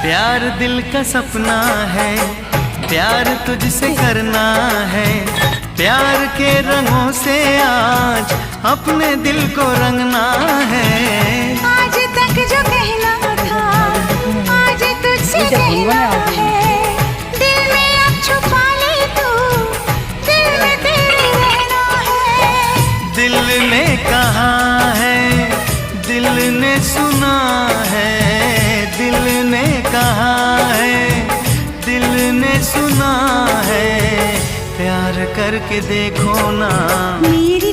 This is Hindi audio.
प्यार दिल का सपना है, प्यार तुझसे करना है। प्यार के रंगों से आज अपने दिल को रंगना है। आज तक जो कहना था आज तुझसे कहना है। दिल में अब छुपा ले तू, दिल में तेरे रहना है। दिल ने कहा है, दिल ने सुना है। दिल ने कहा है, दिल ने सुना है। प्यार करके देखो ना मेरी